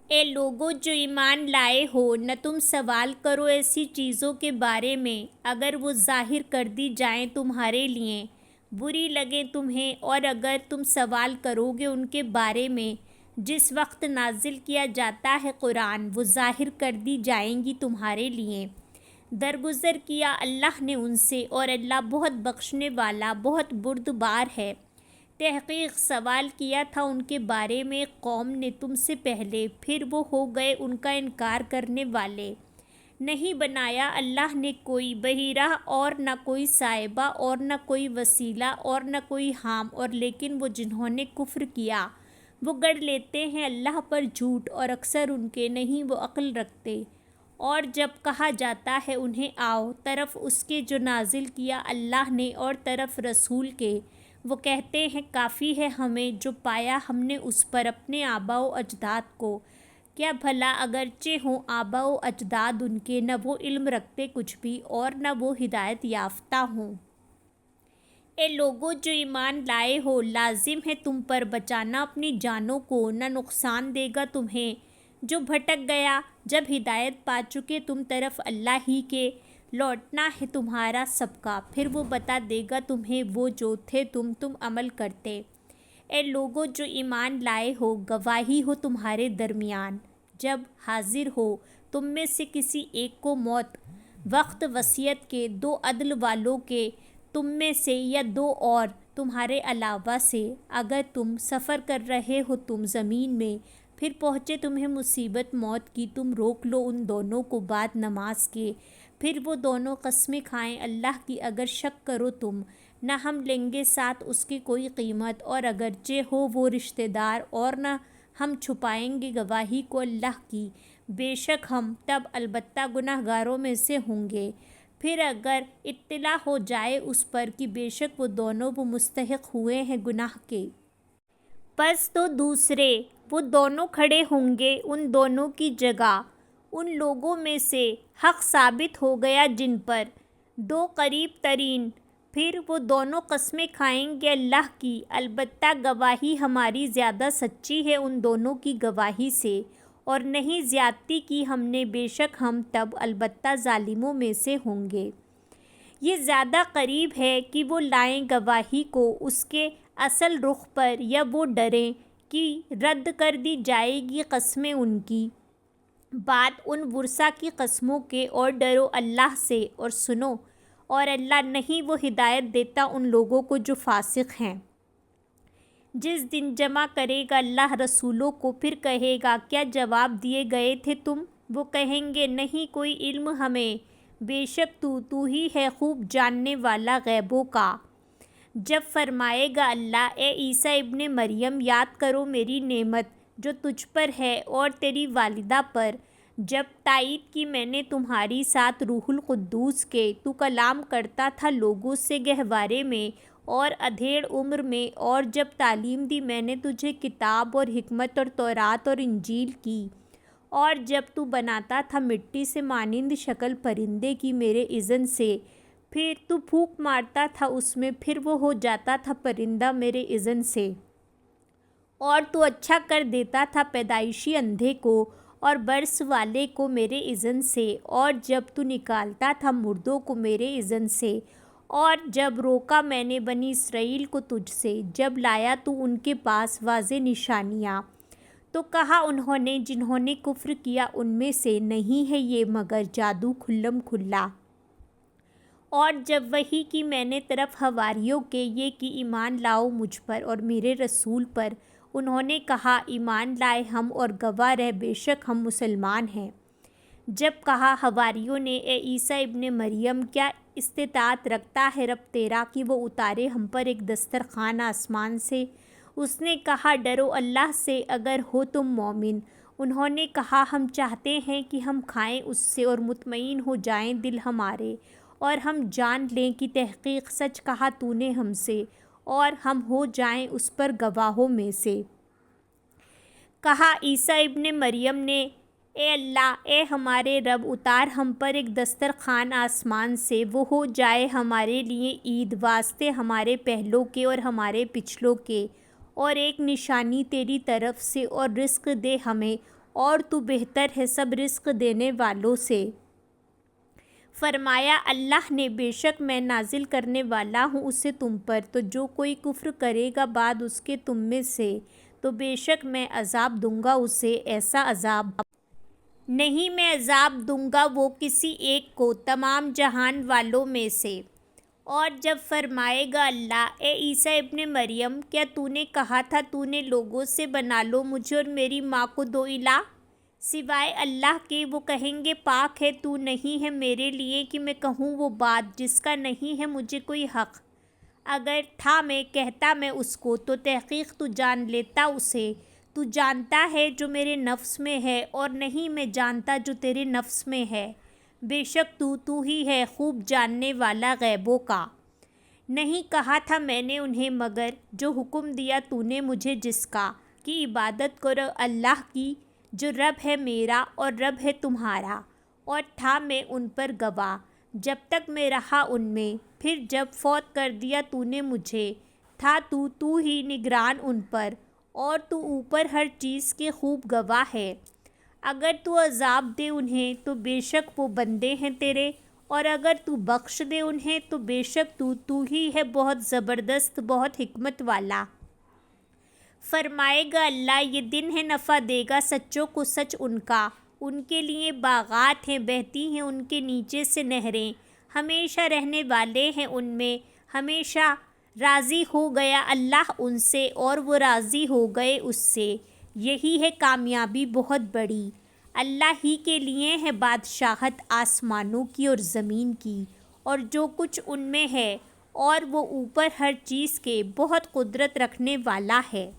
اے لوگو جو ایمان لائے ہو، نہ تم سوال کرو ایسی چیزوں کے بارے میں اگر وہ ظاہر کر دی جائیں تمہارے لیے بری لگیں تمہیں، اور اگر تم سوال کرو گے ان کے بارے میں جس وقت نازل کیا جاتا ہے قرآن، وہ ظاہر کر دی جائیں گی تمہارے لیے۔ درگزر کیا اللہ نے ان سے، اور اللہ بہت بخشنے والا بہت بردبار ہے۔ تحقیق سوال کیا تھا ان کے بارے میں ایک قوم نے تم سے پہلے، پھر وہ ہو گئے ان کا انکار کرنے والے۔ نہیں بنایا اللہ نے کوئی بحیرہ اور نہ کوئی سائبہ اور نہ کوئی وسیلہ اور نہ کوئی حام، اور لیکن وہ جنہوں نے کفر کیا وہ گڑھ لیتے ہیں اللہ پر جھوٹ، اور اکثر ان کے نہیں وہ عقل رکھتے۔ اور جب کہا جاتا ہے انہیں آؤ طرف اس کے جو نازل کیا اللہ نے اور طرف رسول کے، وہ کہتے ہیں کافی ہے ہمیں جو پایا ہم نے اس پر اپنے آباء و اجداد کو۔ کیا بھلا اگرچہ ہوں آباء و اجداد ان کے، نہ وہ علم رکھتے کچھ بھی اور نہ وہ ہدایت یافتہ ہوں۔ اے لوگو جو ایمان لائے ہو، لازم ہے تم پر بچانا اپنی جانوں کو، نہ نقصان دے گا تمہیں جو بھٹک گیا۔ جب ہدایت پا چکے تم طرف اللہ ہی کے لوٹنا ہے تمہارا سب کا، پھر وہ بتا دے گا تمہیں وہ جو تھے تم عمل کرتے۔ اے لوگو جو ایمان لائے ہو، گواہی ہو تمہارے درمیان جب حاضر ہو تم میں سے کسی ایک کو موت، وقت وصیت کے، دو عدل والوں کے تم میں سے یا دو اور تمہارے علاوہ سے، اگر تم سفر کر رہے ہو تم زمین میں، پھر پہنچے تمہیں مصیبت موت کی، تم روک لو ان دونوں کو بعد نماز کے، پھر وہ دونوں قسمیں کھائیں اللہ کی اگر شک کرو تم، نہ ہم لیں گے ساتھ اس کی کوئی قیمت، اور اگرچہ ہو وہ رشتہ دار، اور نہ ہم چھپائیں گے گواہی کو اللہ کی، بے شک ہم تب البتہ گناہ گاروں میں سے ہوں گے۔ پھر اگر اطلاع ہو جائے اس پر کہ بے شک وہ دونوں وہ مستحق ہوئے ہیں گناہ کے، پس تو دوسرے وہ دونوں کھڑے ہوں گے ان دونوں کی جگہ، ان لوگوں میں سے حق ثابت ہو گیا جن پر دو قریب ترین، پھر وہ دونوں قسمیں کھائیں گے اللہ کی، البتہ گواہی ہماری زیادہ سچی ہے ان دونوں کی گواہی سے، اور نہیں زیادتی کی ہم نے، بے شک ہم تب البتہ ظالموں میں سے ہوں گے۔ یہ زیادہ قریب ہے کہ وہ لائیں گواہی کو اس کے اصل رخ پر، یا وہ ڈریں کہ رد کر دی جائے گی قسمیں ان کی بعد ان ورثاء کی قسموں کے، اور ڈرو اللہ سے اور سنو، اور اللہ نہیں وہ ہدایت دیتا ان لوگوں کو جو فاسق ہیں۔ جس دن جمع کرے گا اللہ رسولوں کو، پھر کہے گا کیا جواب دیے گئے تھے تم؟ وہ کہیں گے نہیں کوئی علم ہمیں، بے شک تو ہی ہے خوب جاننے والا غیبوں کا۔ جب فرمائے گا اللہ اے عیسیٰ ابن مریم یاد کرو میری نعمت جو تجھ پر ہے اور تیری والدہ پر، جب تائید کی میں نے تمہاری ساتھ روح القدس کے، تو کلام کرتا تھا لوگوں سے گہوارے میں اور ادھیڑ عمر میں، اور جب تعلیم دی میں نے تجھے کتاب اور حکمت اور تورات اور انجیل کی، اور جب تو بناتا تھا مٹی سے مانند شکل پرندے کی میرے اذن سے، پھر تو پھونک مارتا تھا اس میں، پھر وہ ہو جاتا تھا پرندہ میرے اذن سے، اور تو اچھا کر دیتا تھا پیدائشی اندھے کو اور برس والے کو میرے اذن سے، اور جب تو نکالتا تھا مردوں کو میرے اذن سے، اور جب روکا میں نے بنی اسرائیل کو تجھ سے، جب لایا تو ان کے پاس واضح نشانیاں، تو کہا انہوں نے جنہوں نے کفر کیا ان میں سے، نہیں ہے یہ مگر جادو کھلم کھلا۔ اور جب وحی کی میں نے طرف حواریوں کے یہ کہ ایمان لاؤ مجھ پر اور میرے رسول پر، انہوں نے کہا ایمان لائے ہم اور گواہ رہ بے شک ہم مسلمان ہیں۔ جب کہا حواریوں نے اے عیسیٰ ابن مریم کیا استطاعت رکھتا ہے رب تیرا کہ وہ اتارے ہم پر ایک دسترخوان آسمان سے؟ اس نے کہا ڈرو اللہ سے اگر ہو تم مومن۔ انہوں نے کہا ہم چاہتے ہیں کہ ہم کھائیں اس سے اور مطمئن ہو جائیں دل ہمارے، اور ہم جان لیں کہ تحقیق سچ کہا تو نے ہم سے، اور ہم ہو جائیں اس پر گواہوں میں سے۔ کہا عیسیٰ ابن مریم نے اے اللہ اے ہمارے رب اتار ہم پر ایک دسترخوان آسمان سے، وہ ہو جائے ہمارے لیے عید واسطے ہمارے پہلوں کے اور ہمارے پچھلوں کے، اور ایک نشانی تیری طرف سے، اور رزق دے ہمیں اور تو بہتر ہے سب رزق دینے والوں سے۔ فرمایا اللہ نے بے شک میں نازل کرنے والا ہوں اسے تم پر، تو جو کوئی کفر کرے گا بعد اس کے تم میں سے تو بے شک میں عذاب دوں گا اسے ایسا عذاب نہیں میں عذاب دوں گا وہ کسی ایک کو تمام جہان والوں میں سے۔ اور جب فرمائے گا اللہ اے عیسیٰ ابن مریم کیا تو نے کہا تھا تو نے لوگوں سے بنا لو مجھے اور میری ماں کو دو الہ سوائے اللہ کے؟ وہ کہیں گے پاک ہے تو نہیں ہے میرے لیے کہ میں کہوں وہ بات جس کا نہیں ہے مجھے کوئی حق، اگر تھا میں کہتا میں اس کو تو تحقیق تو جان لیتا اسے، تو جانتا ہے جو میرے نفس میں ہے اور نہیں میں جانتا جو تیرے نفس میں ہے، بے شک تو ہی ہے خوب جاننے والا غیبوں کا۔ نہیں کہا تھا میں نے انہیں مگر جو حکم دیا تو نے مجھے جس کا کہ عبادت کرو اللہ کی جو رب ہے میرا اور رب ہے تمہارا، اور تھا میں ان پر گواہ جب تک میں رہا ان میں، پھر جب فوت کر دیا تو نے مجھے، تھا تو ہی نگران ان پر، اور تو اوپر ہر چیز کے خوب گواہ ہے۔ اگر تو عذاب دے انہیں تو بے شک وہ بندے ہیں تیرے، اور اگر تو بخش دے انہیں تو بے شک تو ہی ہے بہت زبردست بہت حکمت والا۔ فرمائے گا اللہ یہ دن ہے نفع دے گا سچوں کو سچ ان کا، ان کے لیے باغات ہیں بہتی ہیں ان کے نیچے سے نہریں، ہمیشہ رہنے والے ہیں ان میں، ہمیشہ راضی ہو گیا اللہ ان سے اور وہ راضی ہو گئے اس سے، یہی ہے کامیابی بہت بڑی۔ اللہ ہی کے لیے ہے بادشاہت آسمانوں کی اور زمین کی اور جو کچھ ان میں ہے، اور وہ اوپر ہر چیز کے بہت قدرت رکھنے والا ہے۔